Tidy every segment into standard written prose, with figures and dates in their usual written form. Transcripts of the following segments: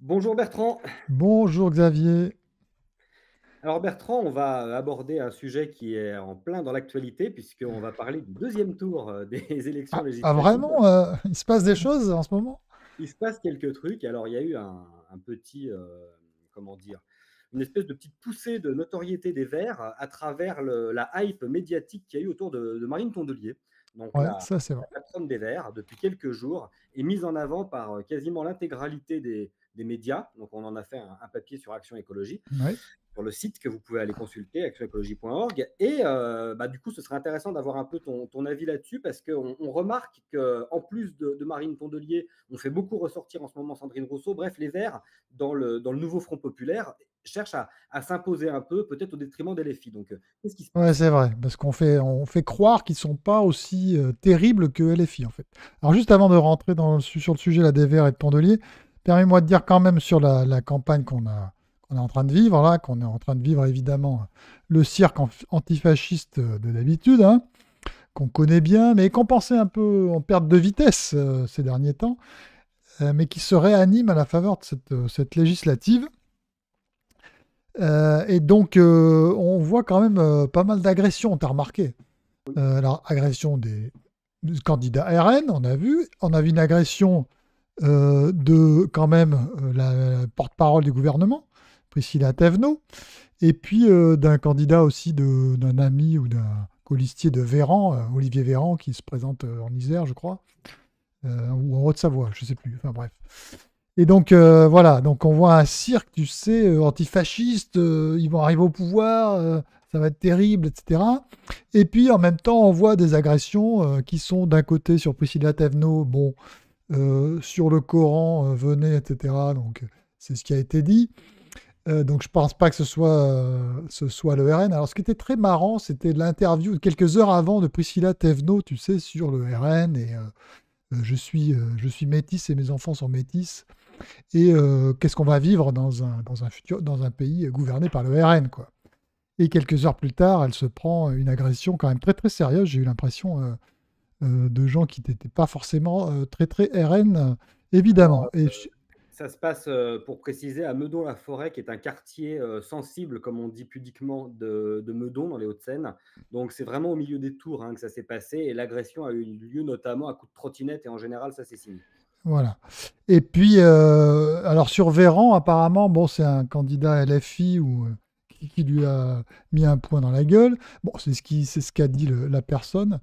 Bonjour Bertrand. Bonjour Xavier. Alors Bertrand, on va aborder un sujet qui est en plein dans l'actualité puisqu'on va parler du deuxième tour des élections législatives. Vraiment, il se passe des choses en ce moment? Il se passe quelques trucs. Alors il y a eu un petit, comment dire, une espèce de petite poussée de notoriété des Verts à travers la hype médiatique qu'il y a eu autour de Marine Tondelier. Donc Ouais, ça c'est vrai. la patronne des Verts, depuis quelques jours, est mise en avant par quasiment l'intégralité des médias. Donc on en a fait un papier sur Action Écologie Ouais. sur le site que vous pouvez aller consulter, actionecologie.org. Et du coup, ce serait intéressant d'avoir un peu ton avis là-dessus, parce qu'on remarque qu'en plus de Marine Tondelier, on fait beaucoup ressortir en ce moment Sandrine Rousseau. Bref, les Verts, dans le nouveau Front populaire, cherchent à s'imposer un peu, peut-être au détriment des LFI. Donc, qu'est-ce qui se Ouais, passe? c'est vrai, parce qu'on fait croire qu'ils sont pas aussi terribles que LFI en fait. Alors juste avant de rentrer sur le sujet là, des Verts et de Tondelier, permets-moi de dire quand même sur la campagne qu'on est en train de vivre, là, qu'on est en train de vivre évidemment le cirque antifasciste de d'habitude, hein, qu'on connaît bien, mais qu'on pensait un peu en perte de vitesse ces derniers temps, mais qui se réanime à la faveur de cette législative. Et donc, on voit quand même pas mal d'agressions, t'as remarqué. Oui. Alors, agression du candidat RN, on a vu une agression de quand même la porte-parole du gouvernement, Priscilla Thévenot, et puis d'un candidat aussi d'un ami ou d'un colistier de Véran, Olivier Véran, qui se présente en Isère, je crois, ou en Haute-Savoie, je sais plus, enfin bref. Et donc voilà, donc on voit un cirque, tu sais, antifasciste, ils vont arriver au pouvoir, ça va être terrible, etc. Et puis en même temps, on voit des agressions qui sont d'un côté sur Priscilla Thévenot, bon, sur le Coran, venez, etc. Donc c'est ce qui a été dit. Donc je pense pas que ce soit le RN. Alors ce qui était très marrant, c'était l'interview quelques heures avant de Priscilla Thévenot, tu sais, sur le RN et je suis métisse et mes enfants sont métis. Et qu'est-ce qu'on va vivre dans un pays gouverné par le RN, quoi. Et quelques heures plus tard, elle se prend une agression quand même très très sérieuse. J'ai eu l'impression de gens qui n'étaient pas forcément très très RN, Alors, évidemment. ça se passe, pour préciser, à Meudon-la-Forêt, qui est un quartier sensible, comme on dit pudiquement, de Meudon, dans les Hauts-de-Seine. Donc, c'est vraiment au milieu des tours, hein, que ça s'est passé. Et l'agression a eu lieu notamment à coups de trottinette. Et en général, ça, c'est signe. Voilà. Et puis, alors sur Véran, apparemment, bon, c'est un candidat LFI qui lui a mis un point dans la gueule. Bon, c'est ce qu'a dit la personne.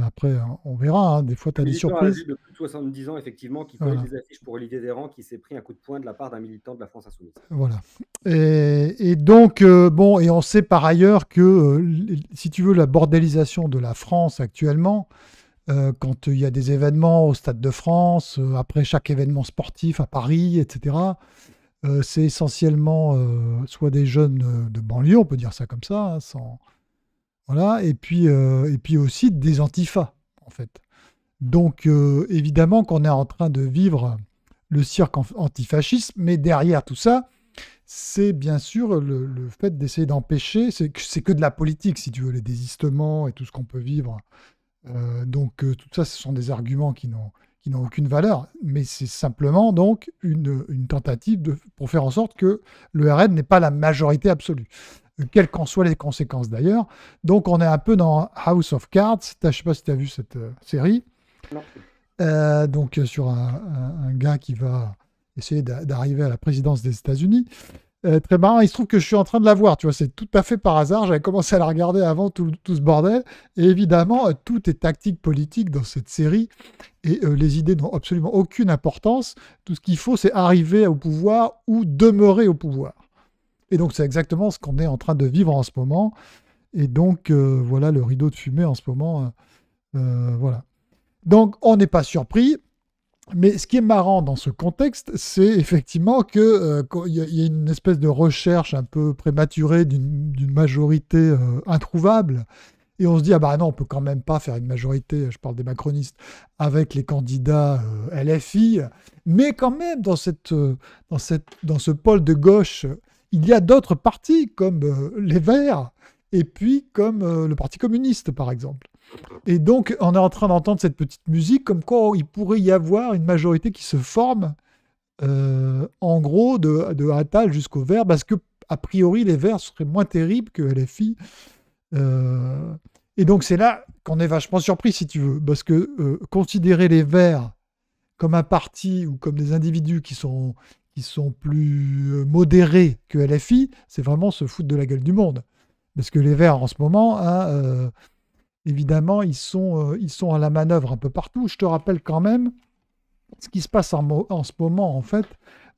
Après, on verra, hein. Des fois, tu Un as des militant surprises. âgé de plus de 70 ans, effectivement, qui collait Voilà. des affiches pour Olivier Véran, qui s'est pris un coup de poing de la part d'un militant de la France Insoumise. Voilà. Et donc, bon, et on sait par ailleurs que, si tu veux, la bordélisation de la France actuellement, quand il y a des événements au Stade de France, après chaque événement sportif à Paris, etc., c'est essentiellement soit des jeunes de banlieue, on peut dire ça comme ça, hein, voilà, et puis aussi des antifas, en fait. Donc, évidemment qu'on est en train de vivre le cirque antifasciste, mais derrière tout ça, c'est bien sûr le fait d'essayer d'empêcher, c'est que de la politique, si tu veux, les désistements et tout ce qu'on peut vivre. Donc, tout ça, ce sont des arguments qui n'ont aucune valeur, mais c'est simplement donc une tentative pour faire en sorte que le RN n'est pas la majorité absolue, quelles qu'en soient les conséquences d'ailleurs. Donc, on est un peu dans House of Cards. Je ne sais pas si tu as vu cette série. Non. Donc, sur un gars qui va essayer d'arriver à la présidence des États-Unis. Très marrant, il se trouve que je suis en train de la voir, tu vois, c'est tout à fait par hasard, j'avais commencé à la regarder avant tout ce bordel, et évidemment, tout est tactique politique dans cette série, et les idées n'ont absolument aucune importance, tout ce qu'il faut, c'est arriver au pouvoir ou demeurer au pouvoir. Et donc, c'est exactement ce qu'on est en train de vivre en ce moment, et donc, voilà le rideau de fumée en ce moment, voilà. Donc, on n'est pas surpris, mais ce qui est marrant dans ce contexte, c'est effectivement qu'il y a une espèce de recherche un peu prématurée d'une majorité introuvable. Et on se dit, ah bah non, on peut quand même pas faire une majorité, je parle des macronistes, avec les candidats LFI. Mais quand même, dans ce pôle de gauche, il y a d'autres partis, comme les Verts, et puis comme le Parti communiste, par exemple. Et donc, on est en train d'entendre cette petite musique, comme quoi il pourrait y avoir une majorité qui se forme gros, de Attal jusqu'aux Verts, parce que, a priori, les Verts seraient moins terribles que LFI. Et donc, c'est là qu'on est vachement surpris, si tu veux, parce que considérer les Verts comme un parti ou comme des individus qui sont plus modérés que LFI, c'est vraiment se foutre de la gueule du monde. Parce que les Verts, en ce moment, hein, évidemment, ils sont à la manœuvre un peu partout. Je te rappelle quand même ce qui se passe en ce moment, en fait,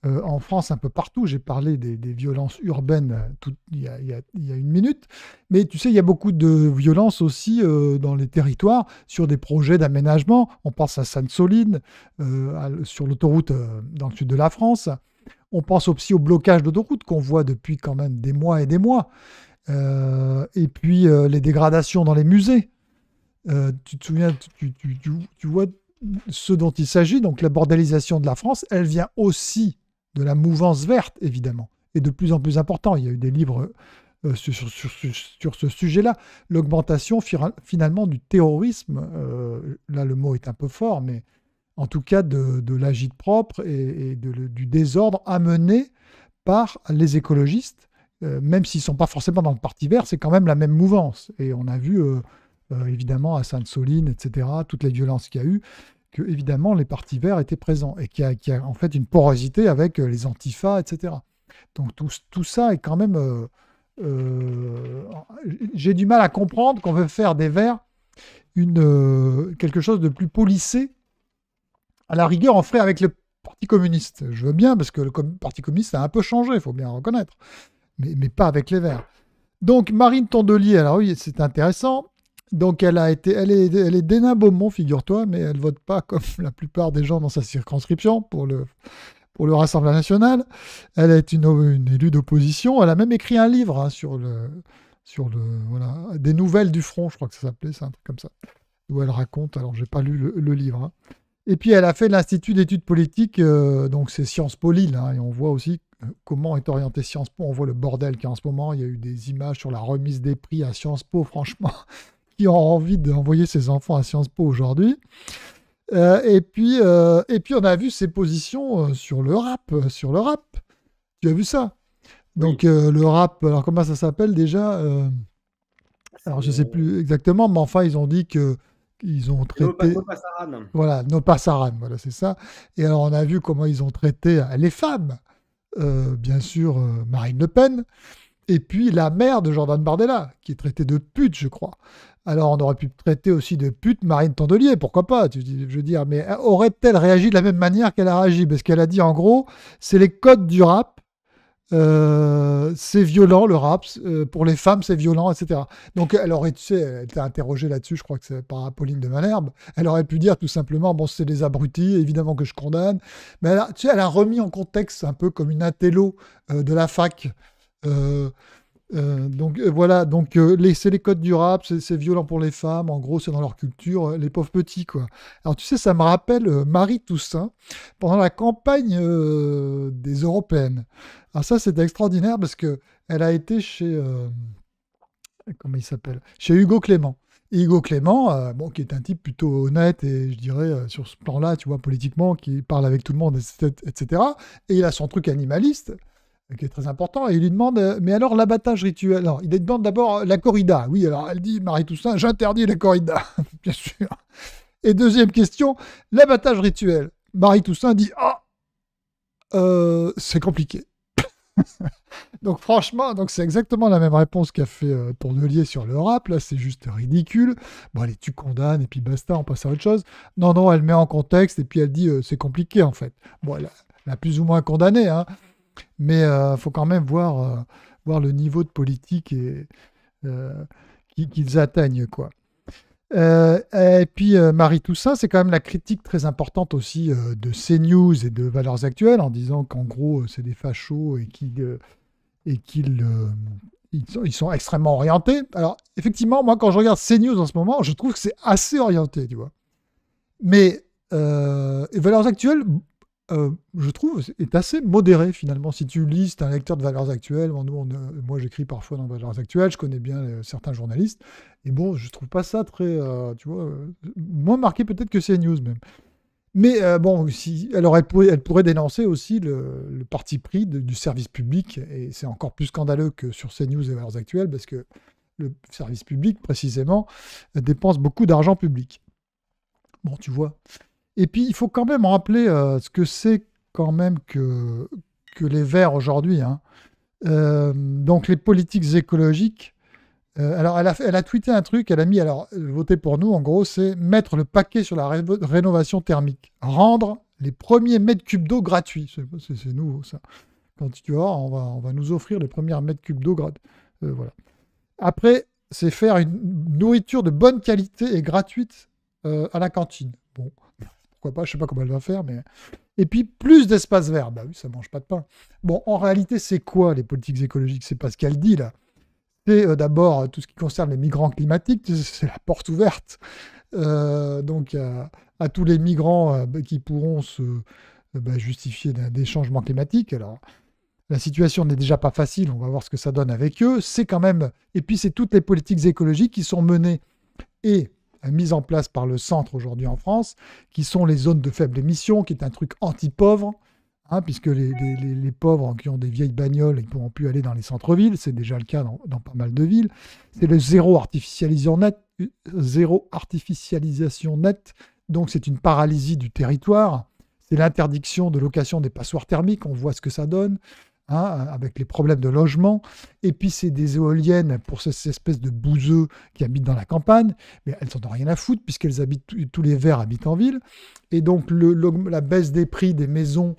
en France, un peu partout. J'ai parlé des violences urbaines il y a une minute. Mais tu sais, il y a beaucoup de violences aussi dans les territoires sur des projets d'aménagement. On pense à Sainte-Soline, sur l'autoroute dans le sud de la France. On pense aussi au blocage d'autoroutes qu'on voit depuis quand même des mois et des mois. Et puis les dégradations dans les musées. Tu te souviens, tu vois ce dont il s'agit. Donc la bordélisation de la France, elle vient aussi de la mouvance verte, évidemment, et de plus en plus important. Il y a eu des livres sur ce sujet-là. L'augmentation finalement du terrorisme, là le mot est un peu fort, mais en tout cas de l'agite-propre et du désordre amené par les écologistes, même s'ils ne sont pas forcément dans le Parti vert, c'est quand même la même mouvance. Et on a vu, évidemment, à Sainte-Soline, etc., toutes les violences qu'il y a eu, que évidemment les partis verts étaient présents et qu'il y a en fait une porosité avec les antifas, etc. Donc tout ça est quand même... j'ai du mal à comprendre qu'on veut faire des verts quelque chose de plus policé. À la rigueur, on ferait avec le Parti communiste. Je veux bien, parce que le Parti communiste a un peu changé, il faut bien reconnaître. Mais pas avec les Verts. Donc, Marine Tondelier, alors oui, c'est intéressant. Donc, elle est d'Hénin-Beaumont, figure-toi, mais elle ne vote pas comme la plupart des gens dans sa circonscription pour le Rassemblement national. Elle est une élue d'opposition. Elle a même écrit un livre hein, sur voilà, des nouvelles du front, je crois que ça s'appelait, c'est un truc comme ça, où elle raconte, alors j'ai pas lu le livre. Hein. Et puis, elle a fait l'Institut d'études politiques, donc c'est Sciences Po Lille, hein, et on voit aussi comment est orienté Sciences Po. On voit le bordel qu'il y a en ce moment. Il y a eu des images sur la remise des prix à Sciences Po, franchement. Qui ont envie d'envoyer ses enfants à Sciences Po aujourd'hui. Et puis, on a vu ses positions sur le rap. Tu as vu ça? Donc, oui. Le rap, alors comment ça s'appelle déjà alors, je ne sais plus exactement, mais enfin, ils ont dit qu'ils ont traité... No Passaran. Voilà, No Passaran, voilà, c'est ça. Et alors, on a vu comment ils ont traité les femmes. Bien sûr, Marine Le Pen. Et puis, la mère de Jordan Bardella, qui est traitée de pute, je crois. Alors, on aurait pu traiter aussi de pute Marine Tondelier, pourquoi pas, je veux dire, mais aurait-elle réagi de la même manière qu'elle a réagi? Parce qu'elle a dit, en gros, c'est les codes du rap, c'est violent, le rap, pour les femmes, c'est violent, etc. Donc, elle aurait, tu sais, elle t'a interrogé là-dessus, je crois que c'est par Apolline de Malherbe, elle aurait pu dire tout simplement, bon, c'est des abrutis, évidemment que je condamne, mais elle a remis en contexte un peu comme une intello de la fac, donc voilà, donc c'est les codes du rap, c'est violent pour les femmes, en gros c'est dans leur culture, les pauvres petits quoi. Alors tu sais, ça me rappelle Marie Toussaint pendant la campagne des européennes. Alors ça c'était extraordinaire parce que elle a été chez comment il s'appelle, chez Hugo Clément. Et Hugo Clément, bon, qui est un type plutôt honnête et je dirais sur ce plan-là, tu vois, politiquement, qui parle avec tout le monde, etc. Et il a son truc animaliste qui est très important, et il lui demande mais alors l'abattage rituel, alors il lui demande d'abord la corrida, oui, alors elle dit Marie Toussaint, j'interdis la corrida, bien sûr, et deuxième question, l'abattage rituel, Marie Toussaint dit c'est compliqué. Donc franchement, donc c'est exactement la même réponse qu'a fait Tondelier sur le rap, là c'est juste ridicule. Bon allez, tu condamnes et puis basta, on passe à autre chose. Non, elle met en contexte et puis elle dit c'est compliqué en fait. Bon, elle a plus ou moins condamné, hein. Mais il faut quand même voir le niveau de politique qu'ils atteignent, quoi. Et puis Marie Toussaint, c'est quand même la critique très importante aussi de CNews et de Valeurs Actuelles, en disant qu'en gros, c'est des fachos et qu'ils sont extrêmement orientés. Alors, effectivement, moi, quand je regarde CNews en ce moment, je trouve que c'est assez orienté, tu vois. Mais Valeurs Actuelles... je trouve, est assez modéré finalement. Si tu lis, c'est un lecteur de Valeurs Actuelles. Moi, j'écris parfois dans Valeurs Actuelles. Je connais bien certains journalistes. Et bon, je trouve pas ça très, tu vois, moins marqué peut-être que CNews même. Mais bon, alors elle pourrait dénoncer aussi le parti pris du service public, et c'est encore plus scandaleux que sur CNews et Valeurs Actuelles, parce que le service public, précisément, dépense beaucoup d'argent public. Bon, tu vois. Et puis, il faut quand même rappeler ce que c'est quand même que les Verts aujourd'hui, hein. Donc, les politiques écologiques. Alors, elle a tweeté un truc, elle a mis, alors, voter pour nous, en gros, c'est mettre le paquet sur la rénovation thermique. Rendre les premiers mètres cubes d'eau gratuits. C'est nouveau, ça. Quand tu vois, on va nous offrir les premiers mètres cubes d'eau gratuits. Voilà. Après, c'est faire une nourriture de bonne qualité et gratuite à la cantine. Bon, pourquoi pas, je sais pas comment elle va faire, mais... Et puis, plus d'espace vert. Bah oui, ça mange pas de pain. Bon, en réalité, c'est quoi les politiques écologiques? C'est pas ce qu'elle dit, là. C'est d'abord tout ce qui concerne les migrants climatiques, c'est la porte ouverte donc à tous les migrants qui pourront justifier des changements climatiques. Alors, la situation n'est déjà pas facile, on va voir ce que ça donne avec eux. C'est quand même... Et puis, c'est toutes les politiques écologiques qui sont menées et mises en place par le centre aujourd'hui en France, qui sont les zones de faible émission, qui est un truc anti-pauvre, hein, puisque les pauvres qui ont des vieilles bagnoles, ils ne pourront plus aller dans les centres-villes, c'est déjà le cas dans pas mal de villes. C'est le zéro artificialisation net, donc c'est une paralysie du territoire. C'est l'interdiction de location des passoires thermiques, on voit ce que ça donne, hein, avec les problèmes de logement. Et puis c'est des éoliennes pour ces espèces de bouseux qui habitent dans la campagne, mais elles n'en ont rien à foutre puisqu'elles habitent, tous les Verts habitent en ville. Et donc la baisse des prix des maisons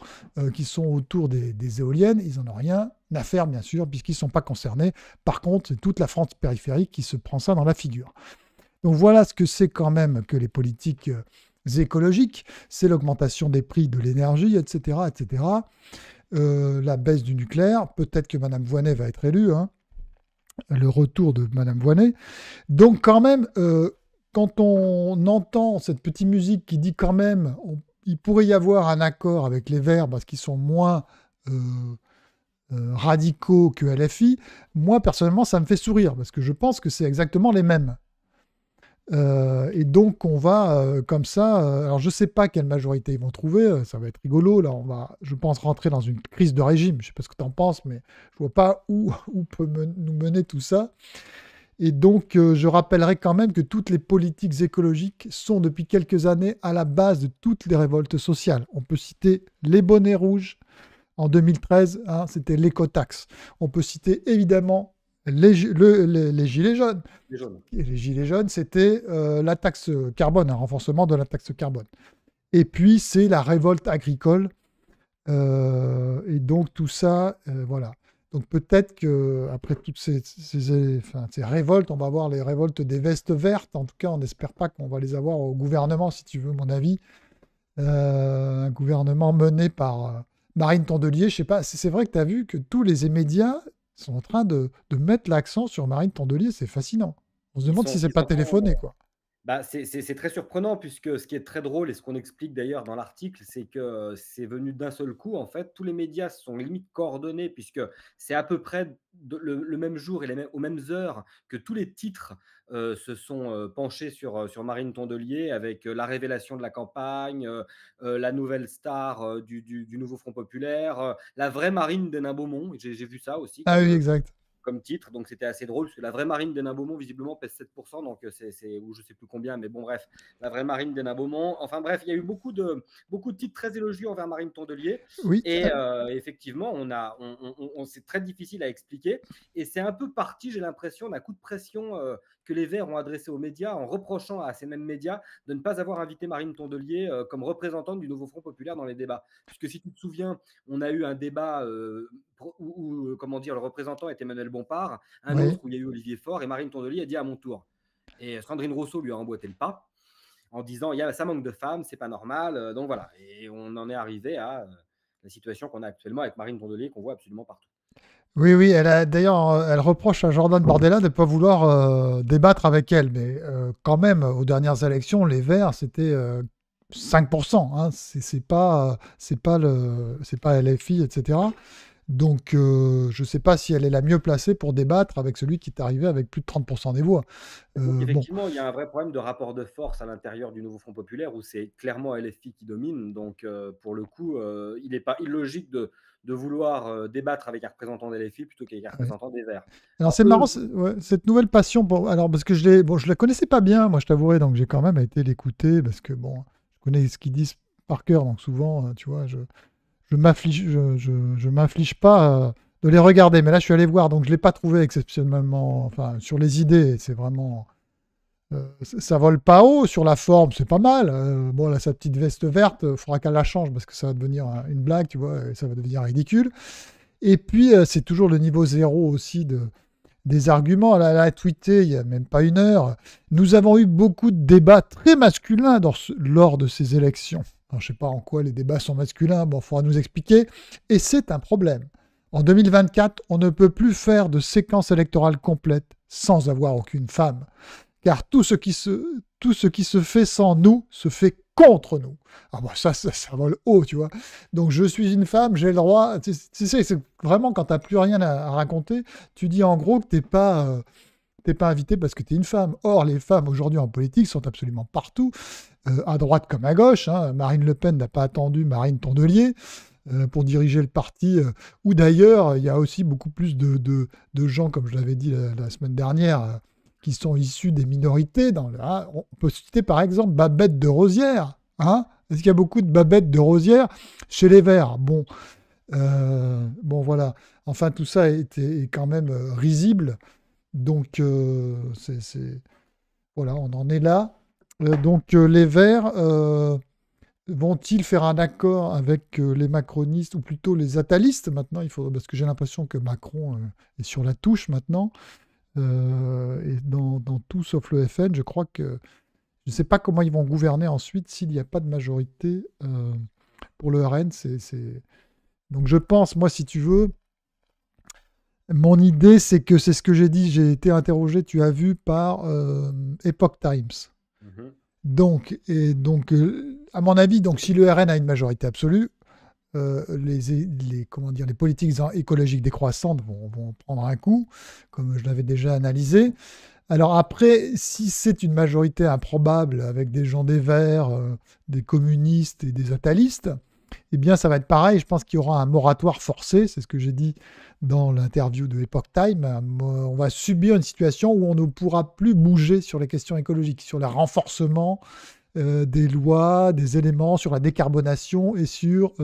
qui sont autour des éoliennes, ils n'en ont rien à faire bien sûr puisqu'ils ne sont pas concernés. Par contre, c'est toute la France périphérique qui se prend ça dans la figure. Donc voilà ce que c'est quand même que les politiques écologiques, c'est l'augmentation des prix de l'énergie, etc., etc. La baisse du nucléaire, peut-être que Mme Voynet va être élue, hein, le retour de Mme Voynet. Donc quand même, quand on entend cette petite musique qui dit quand même, il pourrait y avoir un accord avec les Verts parce qu'ils sont moins radicaux que LFI, moi personnellement ça me fait sourire parce que je pense que c'est exactement les mêmes. Et donc on va comme ça, alors je sais pas quelle majorité ils vont trouver, ça va être rigolo, là on va, je pense, rentrer dans une crise de régime, je sais pas ce que tu en penses, mais je vois pas où peut nous mener tout ça. Et donc je rappellerai quand même que toutes les politiques écologiques sont depuis quelques années à la base de toutes les révoltes sociales. On peut citer les bonnets rouges en 2013, hein, c'était l'écotaxe. On peut citer évidemment les gilets jaunes. Les gilets jaunes, c'était la taxe carbone, un renforcement de la taxe carbone. Et puis, c'est la révolte agricole. Et donc, tout ça, voilà. Donc, peut-être qu'après toutes ces révoltes, on va avoir les révoltes des vestes vertes. En tout cas, on n'espère pas qu'on va les avoir au gouvernement, si tu veux mon avis. Un gouvernement mené par Marine Tondelier. Je sais pas, c'est vrai que tu as vu que tous les médias sont en train de mettre l'accent sur Marine Tondelier, c'est fascinant. On se demande si c'est pas téléphoné, quoi. Bah, c'est très surprenant puisque ce qui est très drôle et ce qu'on explique d'ailleurs dans l'article, c'est que c'est venu d'un seul coup. En fait, tous les médias sont limite coordonnés puisque c'est à peu près le même jour et aux mêmes heures que tous les titres se sont penchés sur Marine Tondelier avec la révélation de la campagne, la nouvelle star du nouveau Front Populaire, la vraie Marine des Nains-Beaumont. J'ai vu ça aussi Ah oui, exact. Comme titre, donc c'était assez drôle parce que la vraie marine des Nains-Beaumont visiblement pèse 7%, donc c'est ou je sais plus combien, mais bon bref, la vraie marine des Nains-Beaumont. Enfin bref, il y a eu beaucoup de titres très élogieux envers Marine Tondelier. Oui. Et effectivement, c'est très difficile à expliquer et c'est un peu parti, j'ai l'impression, d'un coup de pression que les Verts ont adressé aux médias en reprochant à ces mêmes médias de ne pas avoir invité Marine Tondelier comme représentante du nouveau Front Populaire dans les débats. Puisque si tu te souviens, on a eu un débat où comment dire, le représentant est Emmanuel Bompard, un autre où il y a eu Olivier Faure et Marine Tondelier a dit à mon tour. Et Sandrine Rousseau lui a emboîté le pas en disant ça manque de femmes, c'est pas normal. Donc voilà. Et on en est arrivé à la situation qu'on a actuellement avec Marine Tondelier qu'on voit absolument partout. Oui, d'ailleurs, elle reproche à Jordan Bardella de ne pas vouloir débattre avec elle. Mais quand même, aux dernières élections, les Verts, c'était 5%. Hein, c'est pas LFI, etc. Donc, je ne sais pas si elle est la mieux placée pour débattre avec celui qui est arrivé avec plus de 30% des voix. Donc Bon, effectivement, il y a un vrai problème de rapport de force à l'intérieur du Nouveau Front populaire où c'est clairement LFI qui domine. Donc pour le coup, il n'est pas illogique de vouloir, débattre avec un représentant de LFI plutôt qu'avec un ouais. représentant des Verts. Alors Alors c'est eux, marrant, ouais, cette nouvelle passion alors parce que je la connaissais pas bien, moi je t'avouerai, donc j'ai quand même été l'écouter parce que bon, je connais ce qu'ils disent par cœur, donc souvent, tu vois, je m'inflige pas de les regarder, mais là je suis allé voir, donc je l'ai pas trouvé exceptionnellement, enfin sur les idées, c'est vraiment, ça vole pas haut, sur la forme c'est pas mal. Bon là sa petite veste verte, il faudra qu'elle la change parce que ça va devenir une blague, tu vois, et ça va devenir ridicule. Et puis c'est toujours le niveau zéro aussi des arguments. Elle a tweeté il n'y a même pas une heure. Nous avons eu beaucoup de débats très masculins lors de ces élections. Alors, je ne sais pas en quoi les débats sont masculins, bon, il faudra nous expliquer. Et c'est un problème. En 2024, on ne peut plus faire de séquence électorale complète sans avoir aucune femme. Car tout ce qui se fait sans nous se fait contre nous. Ah bah ça vole haut, tu vois. Donc je suis une femme, j'ai le droit. C'est vraiment quand tu n'as plus rien à raconter, tu dis en gros que t'es pas invité parce que tu es une femme. Or, les femmes aujourd'hui en politique sont absolument partout, à droite comme à gauche. Hein. Marine Le Pen n'a pas attendu Marine Tondelier pour diriger le parti. Ou d'ailleurs, il y a aussi beaucoup plus de gens, comme je l'avais dit la semaine dernière, qui sont issus des minorités. Hein. On peut citer par exemple Babette de Rosière. Hein. Est-ce qu'il y a beaucoup de Babette de Rosière chez les Verts? Bon, voilà. Enfin, tout ça est quand même risible. Donc, voilà, on en est là. Donc, les Verts vont-ils faire un accord avec les macronistes, ou plutôt les attalistes maintenant parce que j'ai l'impression que Macron est sur la touche maintenant. Et dans tout sauf le FN, je crois que je ne sais pas comment ils vont gouverner ensuite s'il n'y a pas de majorité pour le RN. Donc je pense, moi, si tu veux, mon idée, c'est que c'est ce que j'ai dit, j'ai été interrogé, tu as vu, par Epoch Times. Mhm. Donc, à mon avis, donc, si le RN a une majorité absolue, comment dire, les politiques écologiques décroissantes vont prendre un coup, comme je l'avais déjà analysé. Alors après, si c'est une majorité improbable avec des gens des Verts, des communistes et des attalistes, eh bien ça va être pareil. Je pense qu'il y aura un moratoire forcé, c'est ce que j'ai dit dans l'interview de Epoch Time. On va subir une situation où on ne pourra plus bouger sur les questions écologiques, sur le renforcement des lois, des éléments sur la décarbonation et sur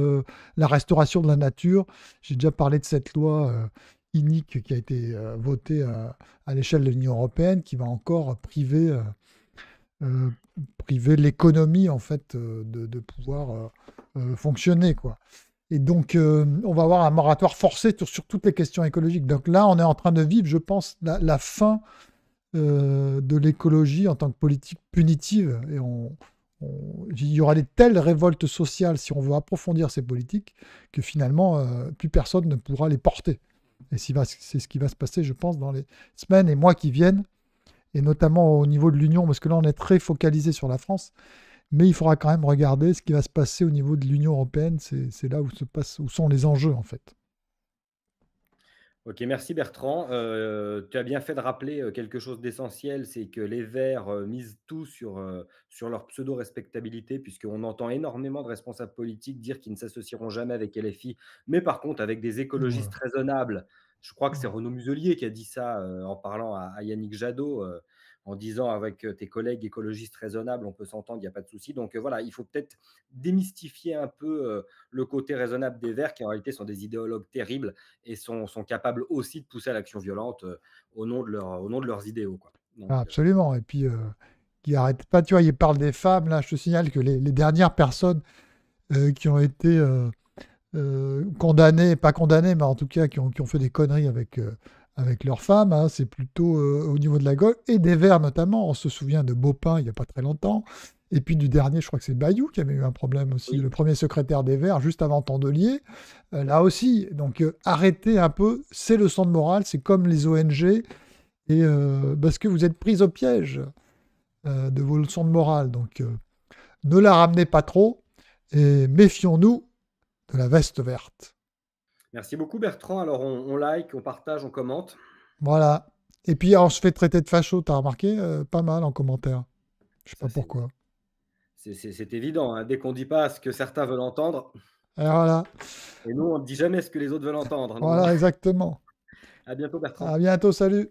la restauration de la nature. J'ai déjà parlé de cette loi inique qui a été votée à l'échelle de l'Union européenne, qui va encore priver l'économie en fait de pouvoir fonctionner, quoi. Et donc, on va avoir un moratoire forcé sur toutes les questions écologiques. Donc là, on est en train de vivre, je pense, la fin de l'écologie en tant que politique punitive. Et il y aura des telles révoltes sociales si on veut approfondir ces politiques que finalement, plus personne ne pourra les porter. Et c'est ce qui va se passer, je pense, dans les semaines et mois qui viennent, et notamment au niveau de l'Union, parce que là, on est très focalisé sur la France. Mais il faudra quand même regarder ce qui va se passer au niveau de l'Union européenne. C'est là où sont les enjeux, en fait. Ok, merci Bertrand. Tu as bien fait de rappeler quelque chose d'essentiel, c'est que les Verts misent tout sur leur pseudo-respectabilité, puisqu'on entend énormément de responsables politiques dire qu'ils ne s'associeront jamais avec LFI, mais par contre avec des écologistes Voilà. raisonnables. Je crois que c'est Voilà. Renaud Muselier qui a dit ça en parlant à Yannick Jadot, en disant avec tes collègues écologistes raisonnables, on peut s'entendre, il n'y a pas de souci. Donc voilà, il faut peut-être démystifier un peu le côté raisonnable des Verts, qui en réalité sont des idéologues terribles et sont capables aussi de pousser à l'action violente au nom de leurs idéaux, quoi. Donc, Ah, absolument. Et puis, qui n'arrête pas, tu vois, il parle des femmes. Là, je te signale que les dernières personnes qui ont été condamnées, pas condamnées, mais en tout cas qui ont fait des conneries avec leurs femmes, hein, c'est plutôt au niveau de la gauche et des Verts notamment. On se souvient de Baupin il n'y a pas très longtemps. Et puis du dernier, je crois que c'est Bayou qui avait eu un problème aussi, oui. le premier secrétaire des Verts, juste avant Tondelier. Là aussi, donc arrêtez un peu ces leçons de morale, c'est comme les ONG, et parce que vous êtes pris au piège de vos leçons de morale. Donc ne la ramenez pas trop, et méfions-nous de la veste verte. Merci beaucoup Bertrand. Alors on like, on partage, on commente. Voilà. Et puis, alors, je fais traiter de facho, t'as remarqué? Pas mal en commentaire. Je sais pas Ça, pourquoi. c'est évident, hein. Dès qu'on dit pas ce que certains veulent entendre, Et voilà. et nous, on ne dit jamais ce que les autres veulent entendre, non? Voilà, exactement. À bientôt À Bertrand. bientôt, salut.